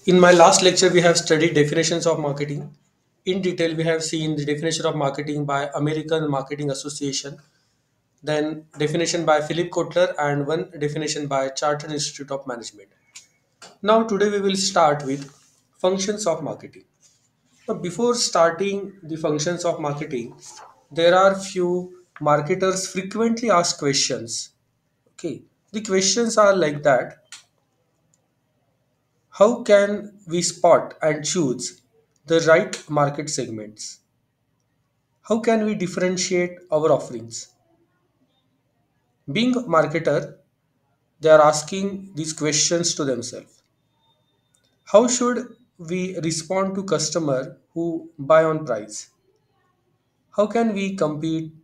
In my last lecture, we have studied definitions of marketing. In detail, we have seen the definition of marketing by American Marketing Association, then definition by Philip Kotler, and one definition by Chartered Institute of Management. Now, today we will start with functions of marketing. Now, before starting the functions of marketing, there are few marketers frequently asked questions. Okay, the questions are like that: how can we spot and choose the right market segments? How can we differentiate our offerings? Being a marketer, they are asking these questions to themselves. How should we respond to customer who buy on price? How can we compete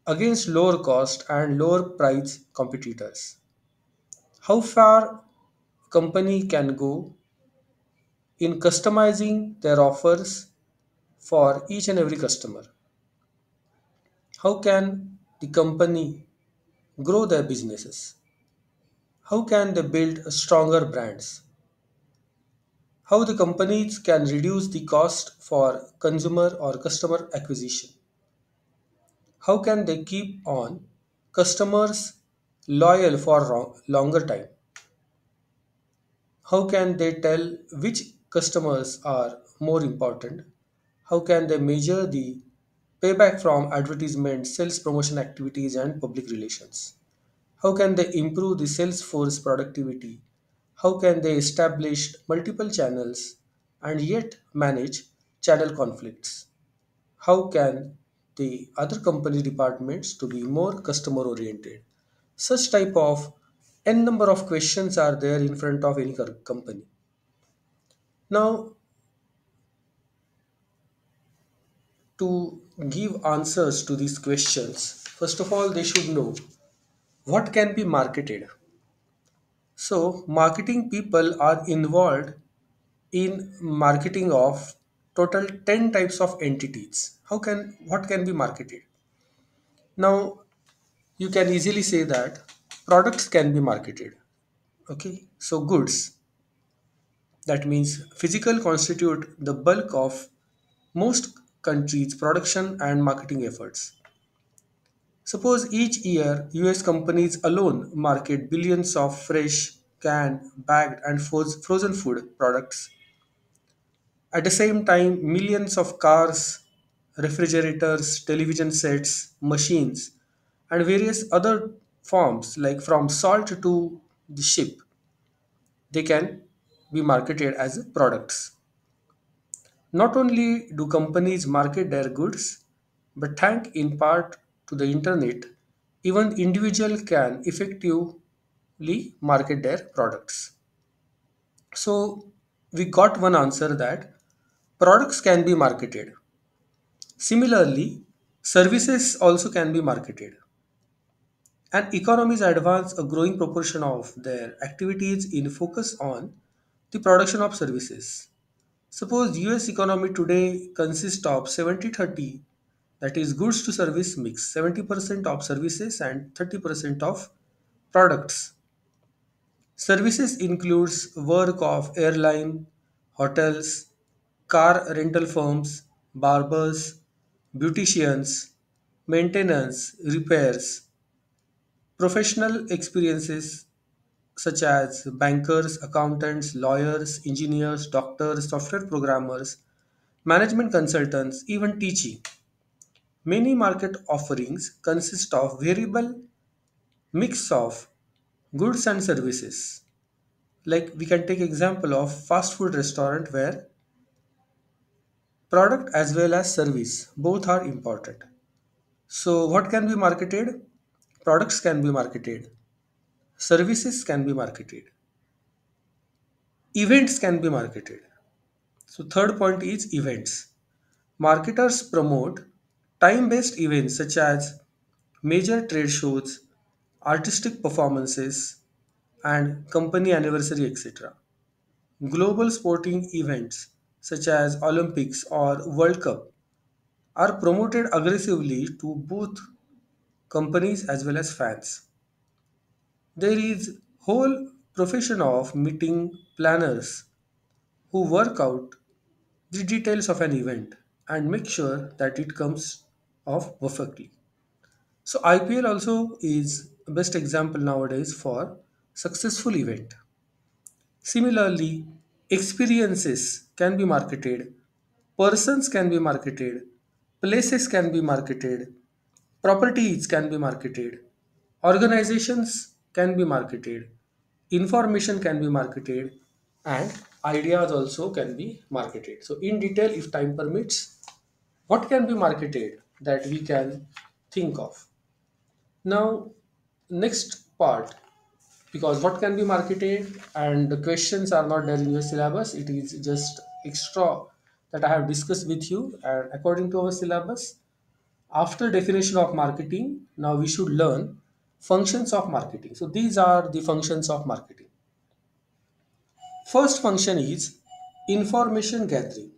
against lower cost and lower price competitors? How far company can go in customizing their offers for each and every customer? How can the company grow their businesses? How can they build stronger brands? How the companies can reduce the cost for consumer or customer acquisition? How can they keep on customers loyal for longer time? How can they tell which customers are more important? How can they measure the payback from advertisement, sales promotion activities, and public relations? How can they improve the sales force productivity? How can they establish multiple channels and yet manage channel conflicts? How can the other company departments to be more customer oriented? Such type of n number of questions are there in front of any company. Now, to give answers to these questions, first of all, they should know what can be marketed. So, marketing people are involved in marketing of total 10 types of entities. What can be marketed? Now, you can easily say that products can be marketed. Okay, so goods, that means physical, constitute the bulk of most countries' production and marketing efforts. Suppose each year US companies alone market billions of fresh, canned, bagged, and frozen food products. At the same time, millions of cars, refrigerators, television sets, machines, and various other forms, like from salt to the ship, they can be marketed as products. Not only do companies market their goods, but thanks in part to the internet, even individual can effectively market their products. So we got one answer that products can be marketed. Similarly, services also can be marketed. And economies advance a growing proportion of their activities in focus on the production of services. Suppose US economy today consists of 70-30, that is goods to service mix, 70% of services and 30% of products. Services includes work of airline, hotels, car rental firms, barbers, beauticians, maintenance, repairs, professional experiences such as bankers, accountants, lawyers, engineers, doctors, software programmers, management consultants, even teaching. Many market offerings consist of variable mix of goods and services. Like we can take example of fast food restaurant where product as well as service both are important. So what can be marketed? Products can be marketed, services can be marketed, events can be marketed. So third point is events. Marketers promote time-based events such as major trade shows, artistic performances, and company anniversary, etc. Global sporting events such as Olympics or World Cup are promoted aggressively to both companies as well as fans. There is whole profession of meeting planners who work out the details of an event and make sure that it comes off perfectly. So IPL also is a best example nowadays for successful event. Similarly, experiences can be marketed, persons can be marketed, places can be marketed, properties can be marketed, organizations can be marketed, information can be marketed, and ideas also can be marketed. So, in detail, if time permits, what can be marketed that we can think of? Now, next part, because what can be marketed and the questions are not there in your syllabus, it is just extra that I have discussed with you. And according to our syllabus, after definition of marketing, now we should learn functions of marketing. So these are the functions of marketing. First function is information gathering.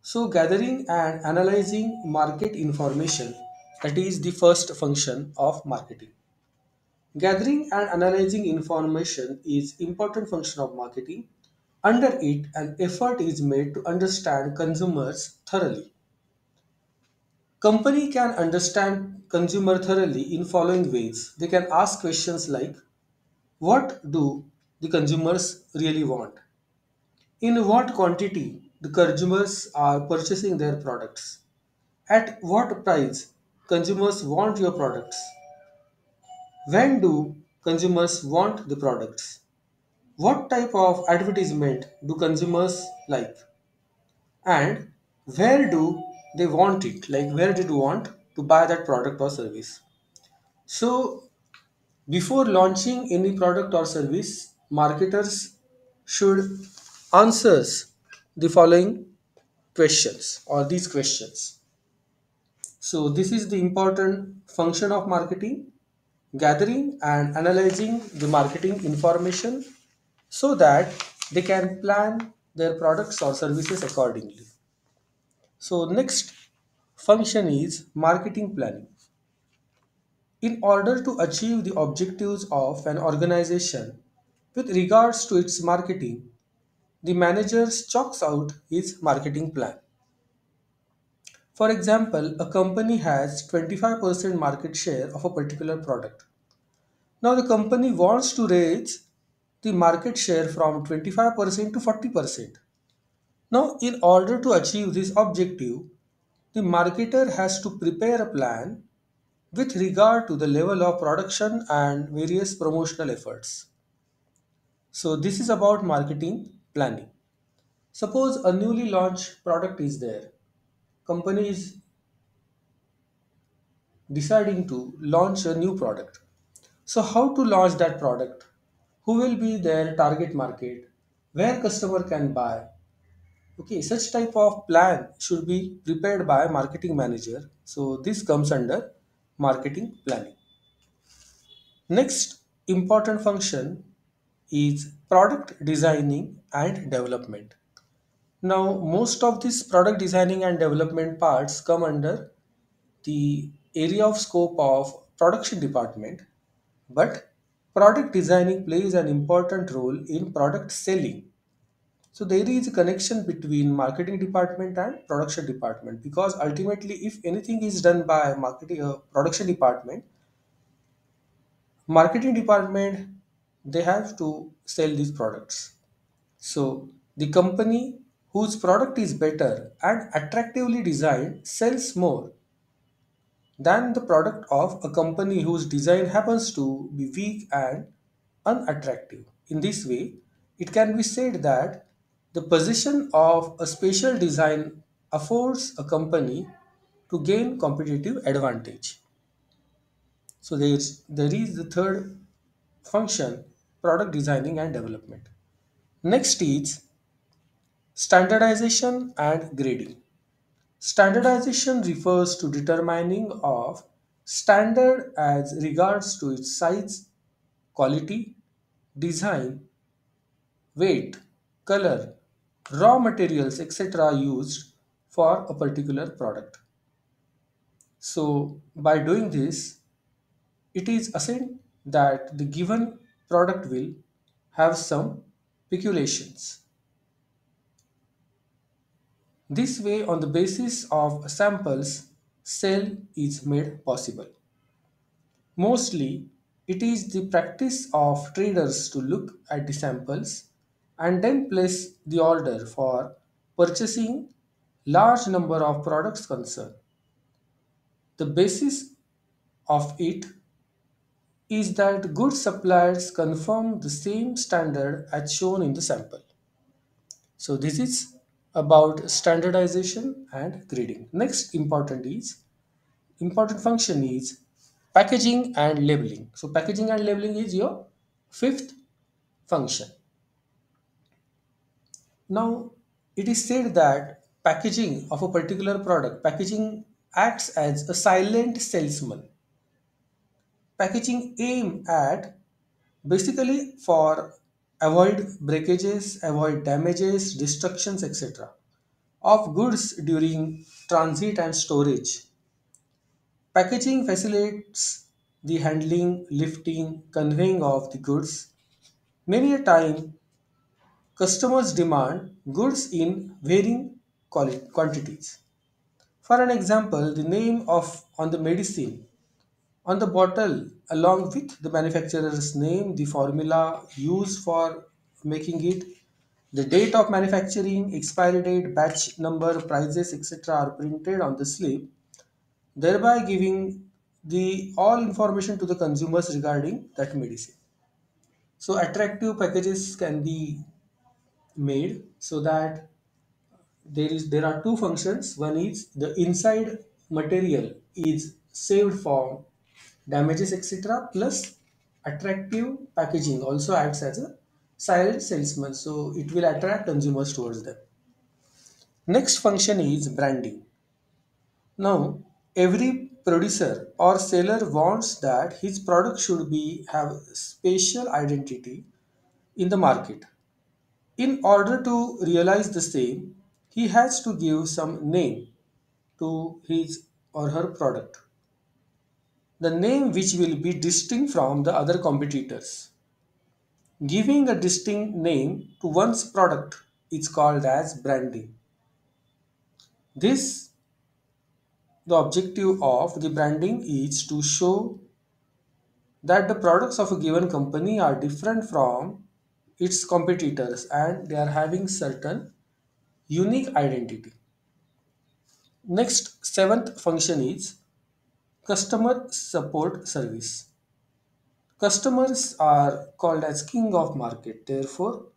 So gathering and analyzing market information, that is the first function of marketing. Gathering and analyzing information is important function of marketing. Under it, an effort is made to understand consumers thoroughly. Company can understand consumer thoroughly in following ways. They can ask questions like, what do the consumers really want? In what quantity the consumers are purchasing their products? At what price consumers want your products? When do consumers want the products? What type of advertisement do consumers like? And where do they want it? Like, where did you want to buy that product or service? So, before launching any product or service, marketers should answers the following questions or these questions. So, this is the important function of marketing, gathering and analyzing the marketing information so that they can plan their products or services accordingly. So, next function is marketing planning. In order to achieve the objectives of an organization with regards to its marketing, the manager chalks out his marketing plan. For example, a company has 25% market share of a particular product. Now, the company wants to raise the market share from 25% to 40%. Now, in order to achieve this objective, the marketer has to prepare a plan with regard to the level of production and various promotional efforts. So, this is about marketing planning. Suppose a newly launched product is there. Company is deciding to launch a new product. So, how to launch that product? Who will be their target market? Where customer can buy? Okay, such type of plan should be prepared by marketing manager. So, this comes under marketing planning. Next important function is product designing and development. Now, most of this product designing and development parts come under the area of scope of production department, but product designing plays an important role in product selling. So there is a connection between marketing department and production department because ultimately if anything is done by marketing production department, marketing department they have to sell these products. So the company whose product is better and attractively designed sells more than the product of a company whose design happens to be weak and unattractive. In this way, it can be said that the position of a special design affords a company to gain competitive advantage. So there is the third function, product designing and development. Next is standardization and grading. Standardization refers to determining of standard as regards to its size, quality, design, weight, color, raw materials, etc. used for a particular product. So, by doing this, it is assumed that the given product will have some peculations. This way, on the basis of samples, sale is made possible. Mostly, it is the practice of traders to look at the samples and then place the order for purchasing large number of products concerned. The basis of it is that good suppliers confirm the same standard as shown in the sample. So this is about standardization and grading. Next important function is packaging and labeling. So packaging and labeling is your fifth function. Now it is said that packaging of a particular product, packaging acts as a silent salesman. Packaging aim at basically for avoid breakages, avoid damages, destructions, etc. of goods during transit and storage. Packaging facilitates the handling, lifting, conveying of the goods. Many a time, customers demand goods in varying quantities. For an example, the name of on the medicine on the bottle along with the manufacturer's name, the formula used for making it, the date of manufacturing, expiry date, batch number, prices, etc. are printed on the slip, thereby giving the all information to the consumers regarding that medicine. So attractive packages can be made so that there are two functions. One is the inside material is saved from damages, etc. Plus attractive packaging also acts as a silent salesman, so it will attract consumers towards them. Next function is branding. Now, every producer or seller wants that his product should be have spatial identity in the market. In order to realize the same, he has to give some name to his or her product. The name which will be distinct from the other competitors. Giving a distinct name to one's product is called as branding. This the objective of the branding is to show that the products of a given company are different from its competitors and they are having certain unique identity. Next, seventh function is customer support service. Customers are called as king of market. Therefore,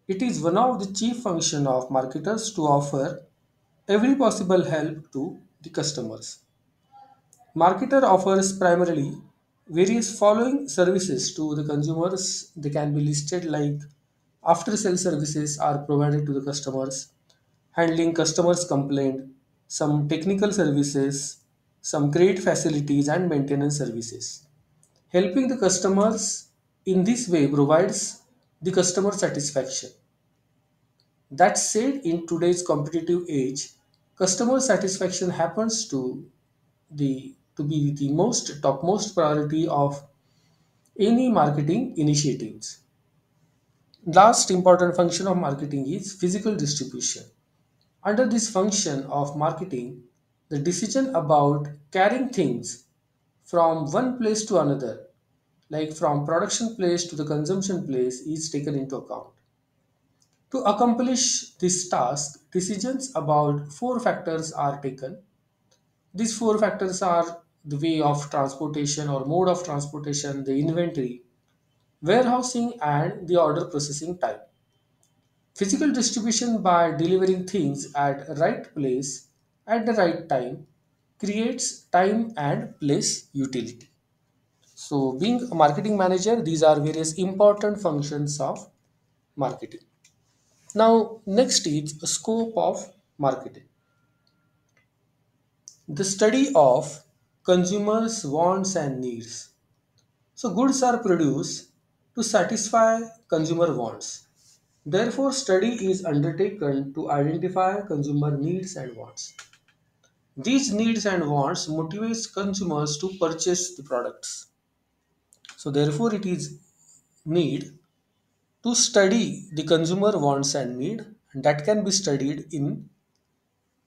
it is one of the chief function of marketers to offer every possible help to the customers. Marketer offers primarily various following services to the consumers. They can be listed like after sale services are provided to the customers, handling customers' complaint, some technical services, some credit facilities and maintenance services. Helping the customers in this way provides the customer satisfaction. That said, in today's competitive age, customer satisfaction happens to be the most topmost priority of any marketing initiatives. Last important function of marketing is physical distribution. Under this function of marketing, the decision about carrying things from one place to another, like from production place to the consumption place, is taken into account. To accomplish this task, decisions about four factors are taken. These four factors are the way of transportation or mode of transportation, the inventory, warehousing, and the order processing time. Physical distribution by delivering things at right place at the right time creates time and place utility. So, being a marketing manager, these are various important functions of marketing. Now, next is a scope of marketing. The study of consumers' wants and needs. So, goods are produced to satisfy consumer wants. Therefore, study is undertaken to identify consumer needs and wants. These needs and wants motivates consumers to purchase the products. So, therefore, it is need to study the consumer wants and need, and that can be studied in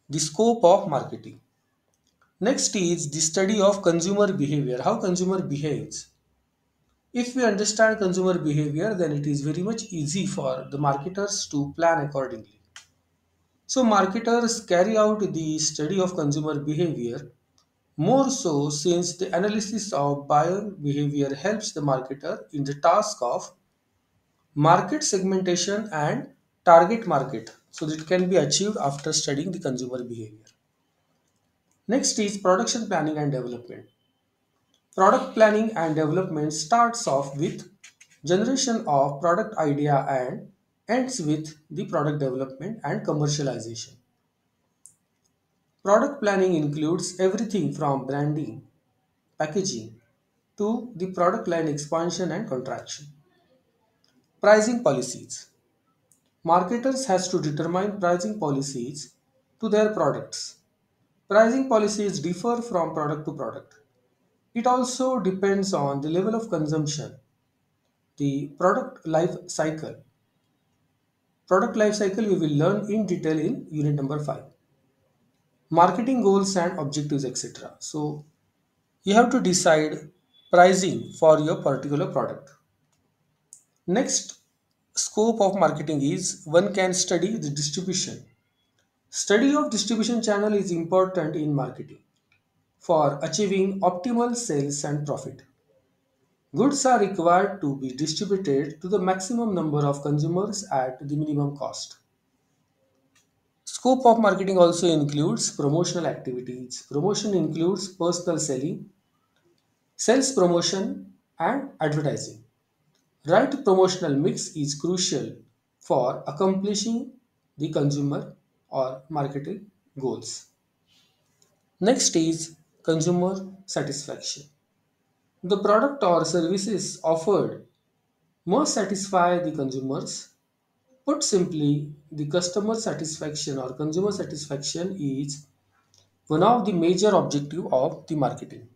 the scope of marketing. Next is the study of consumer behavior, how consumer behaves. If we understand consumer behavior, then it is very much easy for the marketers to plan accordingly. So marketers carry out the study of consumer behavior more so since the analysis of buyer behavior helps the marketer in the task of market segmentation and target market, so that it can be achieved after studying the consumer behavior. Next is production planning and development. Product planning and development starts off with generation of product idea and ends with the product development and commercialization. Product planning includes everything from branding, packaging to the product line expansion and contraction. Pricing policies. Marketers has to determine pricing policies to their products. Pricing policies differ from product to product. It also depends on the level of consumption, the product life cycle. Product life cycle we will learn in detail in unit number 5. Marketing goals and objectives, etc. So you have to decide pricing for your particular product. Next scope of marketing is one can study the distribution. Study of distribution channel is important in marketing for achieving optimal sales and profit. Goods are required to be distributed to the maximum number of consumers at the minimum cost. Scope of marketing also includes promotional activities. Promotion includes personal selling, sales promotion, and advertising. Right promotional mix is crucial for accomplishing the consumer or marketing goals. Next is consumer satisfaction. The product or services offered must satisfy the consumers. Put simply, the customer satisfaction or consumer satisfaction is one of the major objective of the marketing.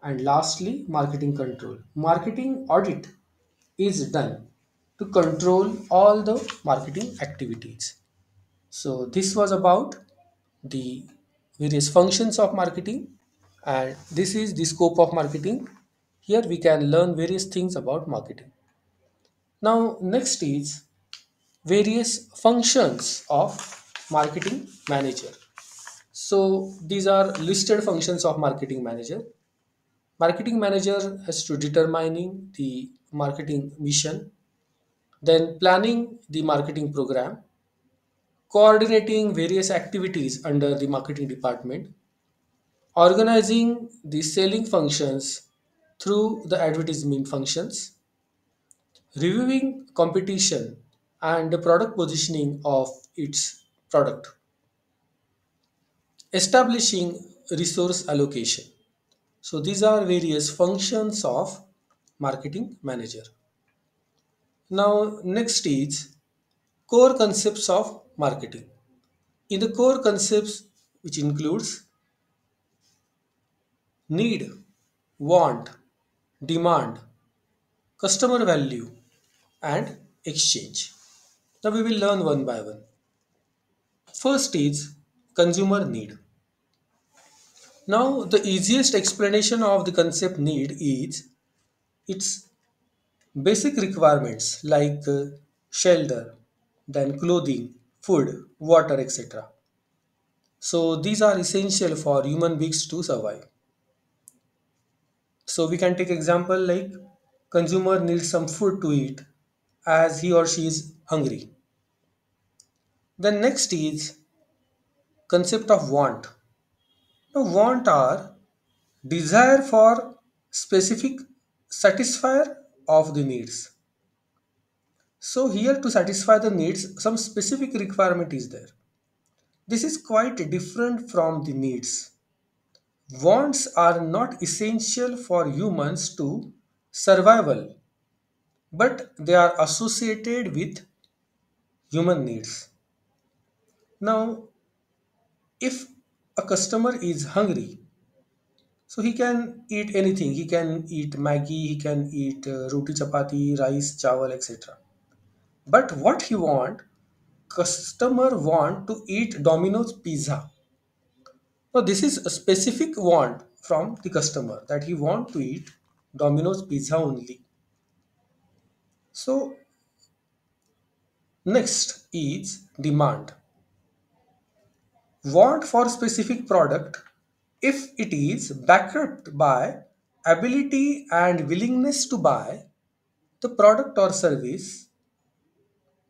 And lastly, marketing control. Marketing audit is done to control all the marketing activities. So this was about the various functions of marketing, and this is the scope of marketing. Here we can learn various things about marketing. Now next is various functions of marketing manager. So these are listed functions of marketing manager. Marketing manager has to determining the marketing mission, then planning the marketing program, coordinating various activities under the marketing department, organizing the selling functions through the advertisement functions, reviewing competition and the product positioning of its product, establishing resource allocation. So these are various functions of marketing manager. Now next is core concepts of marketing. In the core concepts, which includes need, want, demand, customer value, and exchange. Now we will learn one by one. First is consumer need. Now the easiest explanation of the concept need is its basic requirements like shelter, then clothing, food, water, etc. So these are essential for human beings to survive. So we can take example like consumer needs some food to eat as he or she is hungry. Then next is concept of want. Now want are desire for specific satisfier of the needs. So here to satisfy the needs some specific requirement is there. This is quite different from the needs. Wants are not essential for humans to survival, but they are associated with human needs. Now, if a customer is hungry, so he can eat anything. He can eat Maggi, he can eat roti chapati, rice, chawal, etc. But what he want? customer want to eat Domino's pizza. Now this is a specific want from the customer that he want to eat Domino's pizza only. So next is demand. Want for specific product if it is backed by ability and willingness to buy the product or service,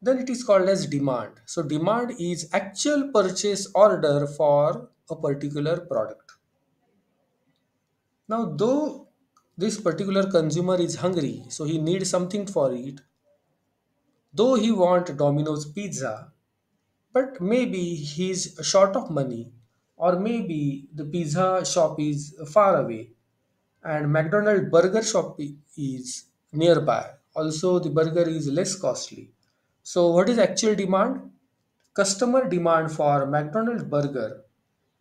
then it is called as demand. So demand is actual purchase order for a particular product. Now though this particular consumer is hungry, so he needs something for it, though he want Domino's pizza, but maybe he's short of money, or maybe the pizza shop is far away and McDonald's burger shop is nearby. Also, the burger is less costly. So, what is actual demand? Customer demand for McDonald's burger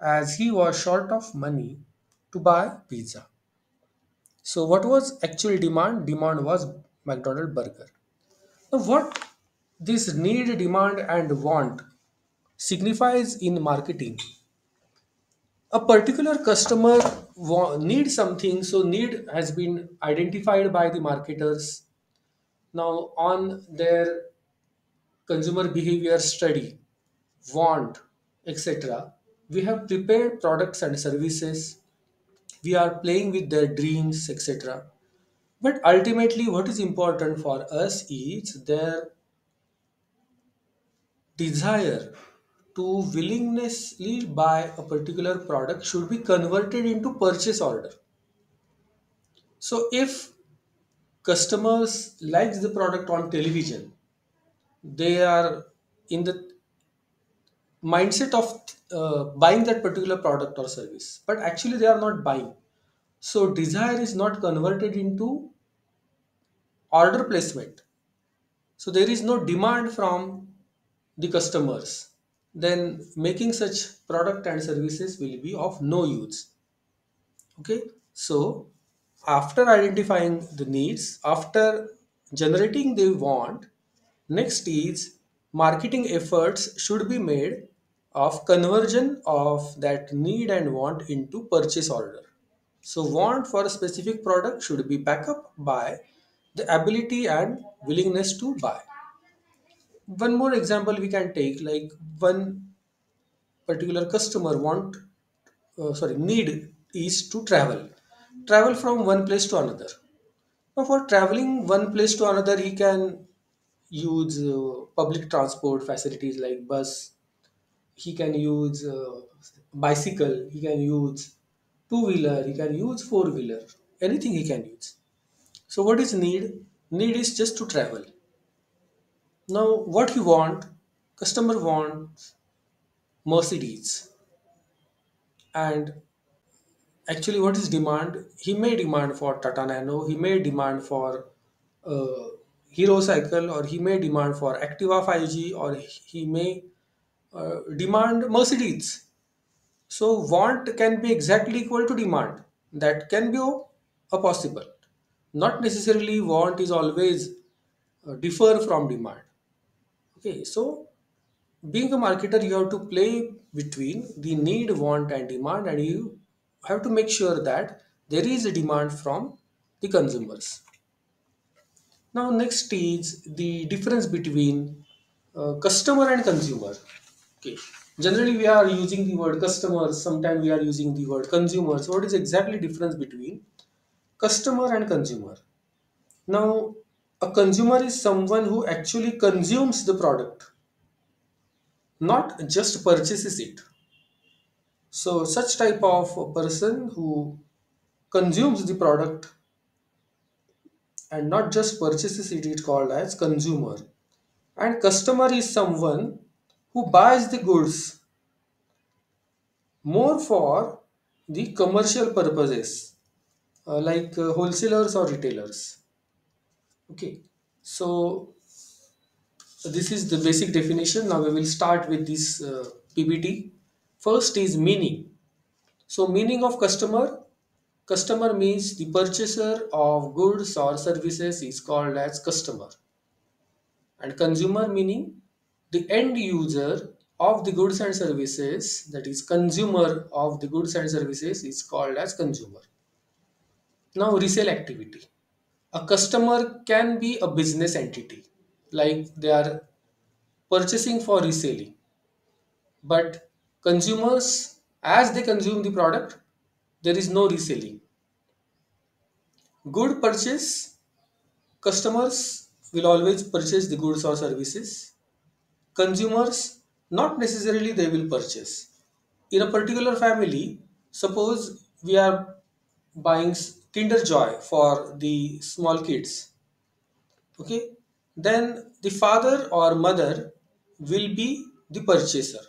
as he was short of money to buy pizza. So, what was actual demand? Demand was McDonald's burger. Now, what this need, demand, and want signifies in marketing, a particular customer needs something, so need has been identified by the marketers. Now on their consumer behavior study, want, etc., we have prepared products and services, we are playing with their dreams, etc. But ultimately what is important for us is their desire to willingnessly buy a particular product should be converted into purchase order. So if customers likes the product on television, they are in the mindset of buying that particular product or service, but actually they are not buying. So desire is not converted into order placement. So there is no demand from the customers. Then making such product and services will be of no use. Okay, so after identifying the needs, after generating the want, next is marketing efforts should be made of conversion of that need and want into purchase order. So want for a specific product should be backed up by the ability and willingness to buy. One more example we can take, like one particular customer need is to travel from one place to another. Now for traveling one place to another, he can use public transport facilities like bus, he can use bicycle, he can use two-wheeler, he can use four-wheeler, anything he can use. So what is need is just to travel. Now what you want, customer wants Mercedes, and actually what is demand, he may demand for Tata Nano, he may demand for uh, Hero cycle, or he may demand for Activa 5G, or he may demand Mercedes. So want can be exactly equal to demand, that can be a possible, not necessarily want is always differ from demand. Okay, so being a marketer, you have to play between the need, want, and demand, and you have to make sure that there is a demand from the consumers. Now, next is the difference between customer and consumer. Okay, generally we are using the word customers. Sometimes we are using the word consumers. What is exactly difference between customer and consumer? Now, a consumer is someone who actually consumes the product, not just purchases it. So such type of a person who consumes the product and not just purchases it is called as consumer. And customer is someone who buys the goods more for the commercial purposes, like wholesalers or retailers. Okay, so this is the basic definition. Now we will start with this PPT. First is meaning. So meaning of customer. Customer means the purchaser of goods or services is called as customer. And consumer meaning The end user of the goods and services, that is consumer of the goods and services, is called as consumer. Now resale activity. A customer can be a business entity, like they are purchasing for reselling, but consumers, as they consume the product, there is no reselling. Good purchase, customers will always purchase the goods or services. Consumers, not necessarily they will purchase. In a particular family, suppose we are buying Kinder Joy for the small kids, okay? Then the father or mother will be the purchaser,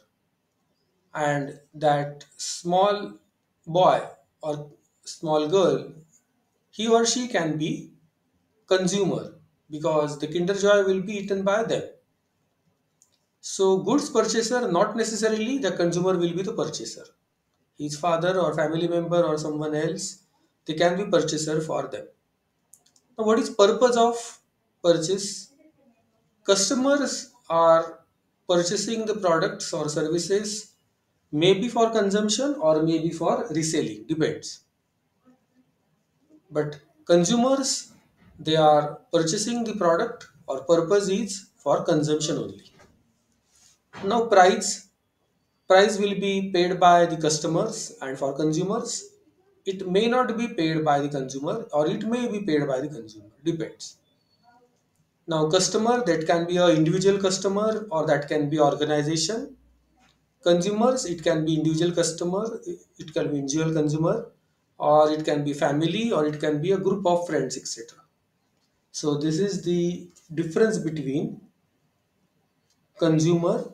and that small boy or small girl, he or she can be consumer because the Kinder Joy will be eaten by them. So goods purchaser, not necessarily the consumer will be the purchaser. His father or family member or someone else, they can be purchaser for them. Now what is purpose of purchase? Customers are purchasing the products or services maybe for consumption or maybe for reselling, depends. But consumers, they are purchasing the product or purpose is for consumption only. Now price will be paid by the customers, and for consumers it may not be paid by the consumer or it may be paid by the consumer, depends. Now customer, that can be a individual customer or that can be organization. Consumers, it can be individual customer, it can be individual consumer, or it can be family, or it can be a group of friends, etc. So this is the difference between consumer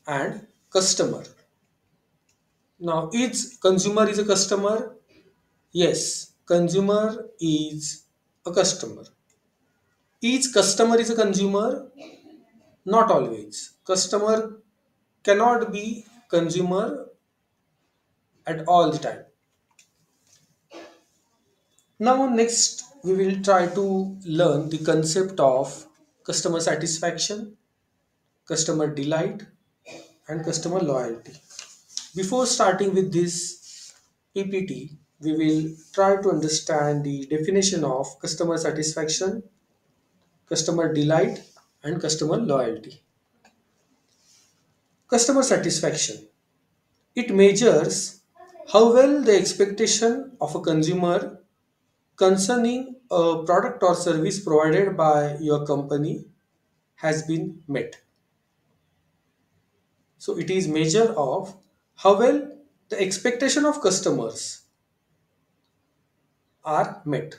and customer. Now each consumer is a customer. Yes, consumer is a customer. Each customer is a consumer. Not always. Customer cannot be consumer at all the time. Now, next, we will try to learn the concept of customer satisfaction, customer delight, and customer loyalty. Before starting with this PPT, we will try to understand the definition of customer satisfaction, customer delight, and customer loyalty. Customer satisfaction. It measures how well the expectation of a consumer concerning a product or service provided by your company has been met. So it is measure of how well the expectation of customers are met.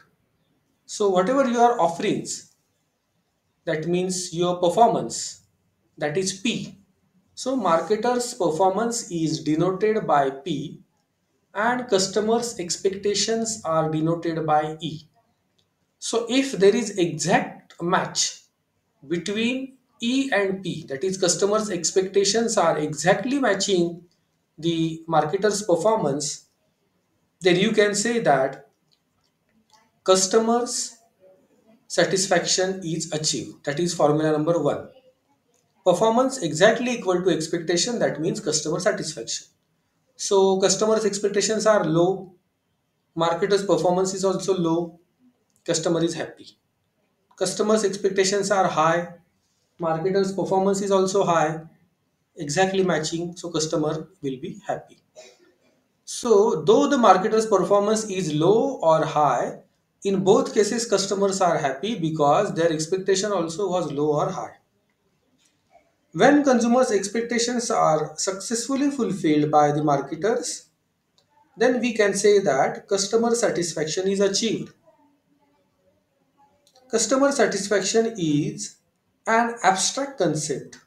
So whatever your offerings, that means your performance, that is P. So marketer's performance is denoted by P and customers' expectations are denoted by E. So if there is exact match between E and P, that is customers' expectations are exactly matching the marketer's performance, then you can say that customers' satisfaction is achieved. That is formula number one. Performance exactly equal to expectation, that means customer satisfaction. So customers' expectations are low, marketer's performance is also low, customer is happy. Customers' expectations are high, marketer's performance is also high, exactly matching, so customer will be happy. So though the marketer's performance is low or high, in both cases customers are happy because their expectation also was low or high. When consumers' expectations are successfully fulfilled by the marketers, then we can say that customer satisfaction is achieved. Customer satisfaction is an abstract concept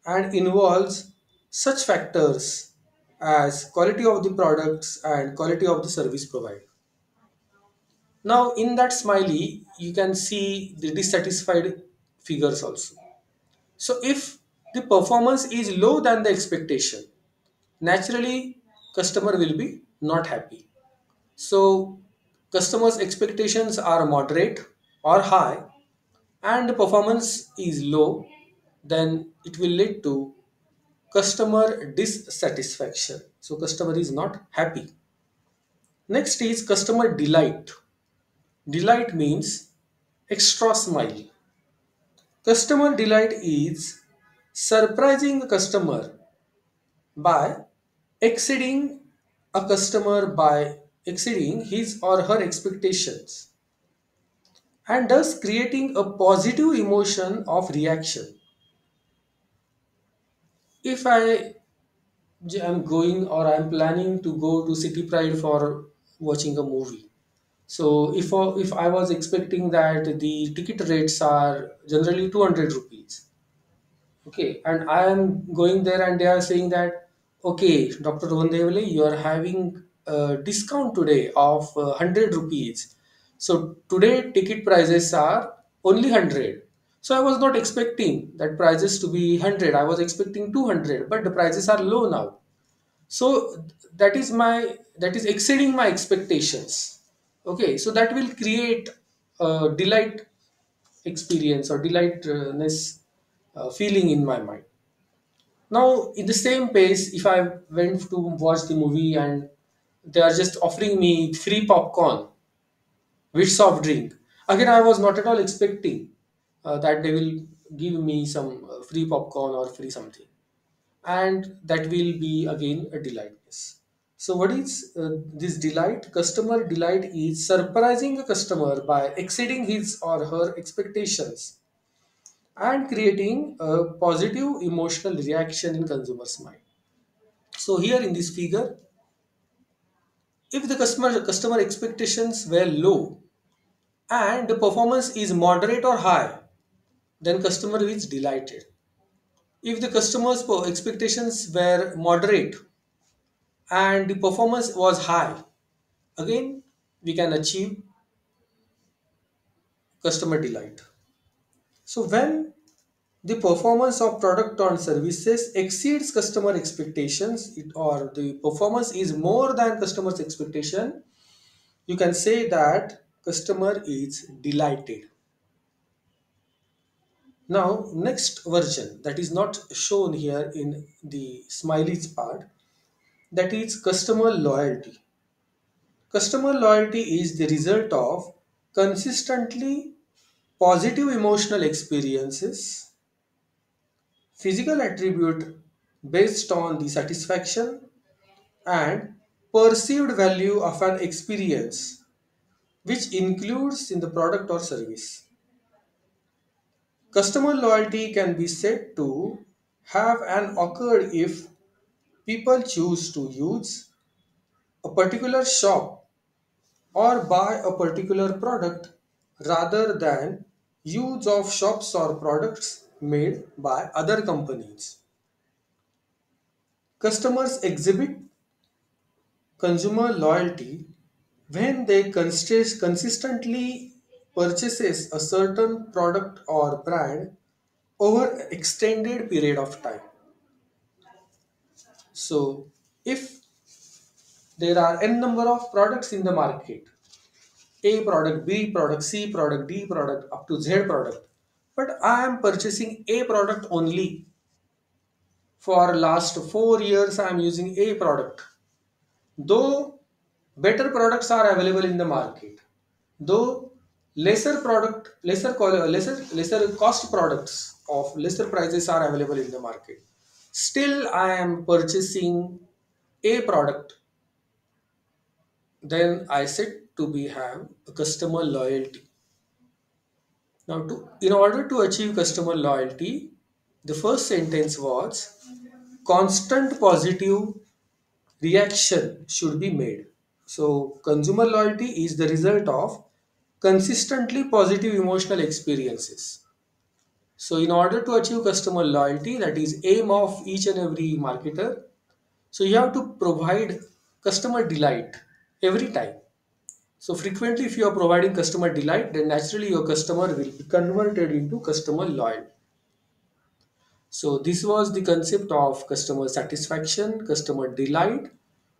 and involves such factors as quality of the products and quality of the service provided. Now, in that smiley, you can see the dissatisfied figures also. So, if the performance is low than the expectation, naturally, customer will be not happy. So, customers' expectations are moderate or high, and the performance is low. then it will lead to customer dissatisfaction. So customer is not happy. Next is customer delight. Delight means extra smile. Customer delight is surprising a customer by exceeding by exceeding his or her expectations, and thus creating a positive emotion of reaction. If am going or I'm planning to go to City Pride for watching a movie, so if I was expecting that the ticket rates are generally 200 rupees, okay, and I am going there and they are saying that, okay, Dr. Rohan Devale, you are having a discount today of 100 rupees. So today ticket prices are only 100. So I was not expecting that prices to be 100. I was expecting 200, but the prices are low now. So that is exceeding my expectations. Okay, so that will create a delight experience or delightness feeling in my mind. Now, in the same pace, if I went to watch the movie and they are just offering me free popcorn with soft drink, again, I was not at all expecting that they will give me some free popcorn or free something, and that will be again a delightness. So, what is this delight? Customer delight is surprising a customer by exceeding his or her expectations and creating a positive emotional reaction in consumer's mind. So here in this figure, if the customer expectations were low and the performance is moderate or high, then customer is delighted. If the customer's expectations were moderate and the performance was high, again we can achieve customer delight. So when the performance of product or services exceeds customer expectations, or the performance is more than customer's expectation, you can say that customer is delighted. Now, next version that is not shown here in the smileys part, that is customer loyalty. Customer loyalty is the result of consistently positive emotional experiences, physical attribute based on the satisfaction and perceived value of an experience, which includes in the product or service. Customer loyalty can be said to have an occurred if people choose to use a particular shop or buy a particular product rather than use of shops or products made by other companies. Customers exhibit consumer loyalty when they consistently purchases a certain product or brand over extended period of time. So if there are n number of products in the market, A product, B product, C product, D product, up to Z product, but I am purchasing A product only. For last 4 years I am using A product, though better products are available in the market, though lesser cost products of lesser prices are available in the market, still I am purchasing A product, then I said to be have a customer loyalty. Now, in order to achieve customer loyalty, the first sentence was constant positive reaction should be made. So, consumer loyalty is the result of consistently positive emotional experiences. So, in order to achieve customer loyalty, that is aim of each and every marketer. So, you have to provide customer delight every time. So frequently, if you are providing customer delight, then naturally your customer will be converted into customer loyal. So this was the concept of customer satisfaction, customer delight,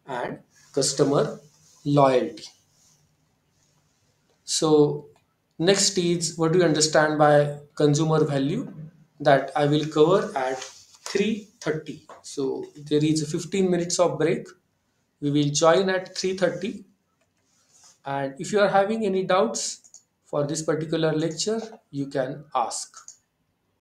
and customer loyalty. So next is, what do you understand by consumer value? that I will cover at 3:30. So there is 15 minutes of break. We will join at 3:30, and if you are having any doubts for this particular lecture, you can ask.